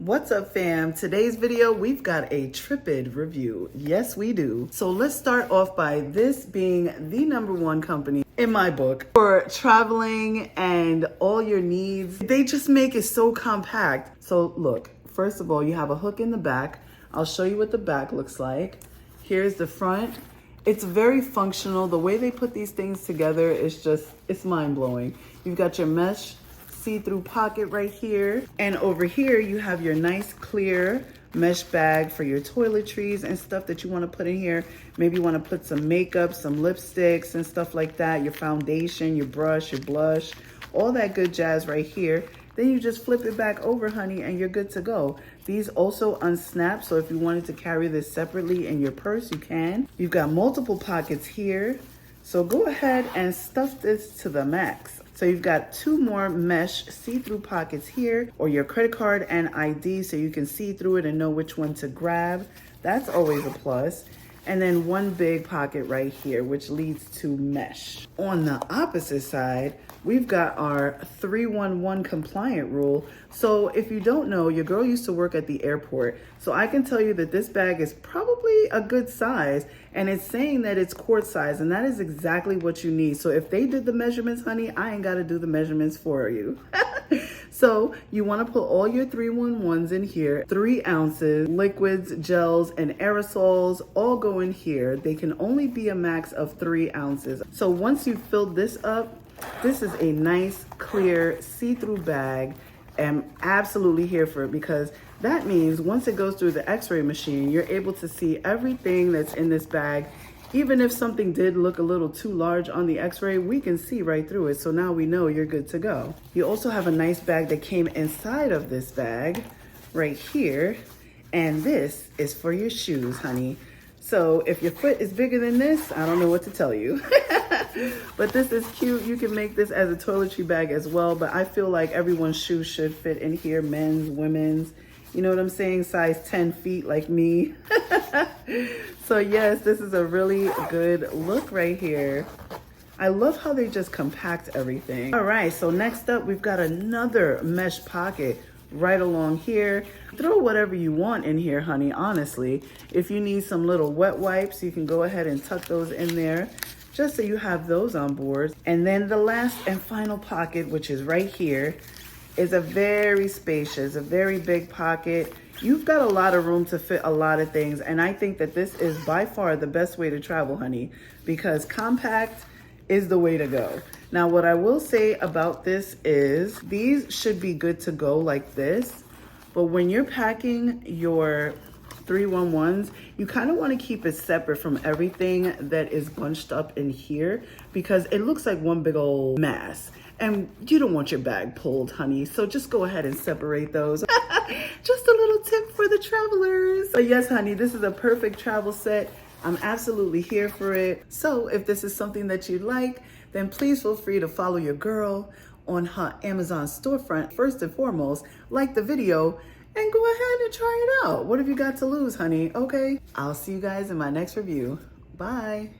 What's up, fam? Today's video, we've got a TEMU review. Yes, we do. So let's start off by this being the #1 company in my book for traveling and all your needs. They just make it so compact. So look, first of all, you have a hook in the back. I'll show you what the back looks like. Here's the front. It's very functional. The way they put these things together is just, it's mind-blowing. You've got your mesh see-through pocket right here, and over here you have your nice clear mesh bag for your toiletries and stuff that you want to put in here. Maybe you want to put some makeup, some lipsticks and stuff like that, your foundation, your brush, your blush, all that good jazz right here. Then you just flip it back over, honey, and you're good to go. These also unsnap, so if you wanted to carry this separately in your purse, you can. You've got multiple pockets here, so go ahead and stuff this to the max. So you've got 2 more mesh see-through pockets here, or your credit card and ID, so you can see through it and know which one to grab. That's always a plus. And then 1 big pocket right here, which leads to mesh. On the opposite side, we've got our 311 compliant rule. So if you don't know, your girl used to work at the airport. So I can tell you that this bag is probably a good size, and it's saying that it's quart size, and that is exactly what you need. So if they did the measurements, honey, I ain't gotta do the measurements for you. So you wanna put all your 311s in here, 3 ounces, liquids, gels, and aerosols all go in here. They can only be a max of 3 ounces. So once you've filled this up, this is a nice, clear, see-through bag. I'm absolutely here for it, because that means once it goes through the x-ray machine, you're able to see everything that's in this bag. Even if something did look a little too large on the x-ray, we can see right through it. So now we know you're good to go. You also have a nice bag that came inside of this bag right here. And this is for your shoes, honey. So if your foot is bigger than this, I don't know what to tell you. But this is cute. You can make this as a toiletry bag as well, but I feel like everyone's shoes should fit in here, men's, women's. You know what I'm saying? Size 10 feet like me. So yes, this is a really good look right here. I love how they just compact everything. All right, so next up, we've got another mesh pocket right along here. Throw whatever you want in here, honey, honestly. If you need some little wet wipes, you can go ahead and tuck those in there, just so you have those on board. And then the last and final pocket, which is right here, is a very spacious, a very big pocket. You've got a lot of room to fit a lot of things, and I think that this is by far the best way to travel, honey, because compact is the way to go. Now, what I will say about this is these should be good to go like this, but when you're packing your 311s, you kind of want to keep it separate from everything that is bunched up in here, because it looks like one big old mass. And you don't want your bag pulled, honey. So just go ahead and separate those. Just a little tip for the travelers. But yes, honey, this is a perfect travel set. I'm absolutely here for it. So if this is something that you like, then please feel free to follow your girl on her Amazon storefront. First and foremost, like the video and go ahead and try it out. What have you got to lose, honey? Okay, I'll see you guys in my next review. Bye.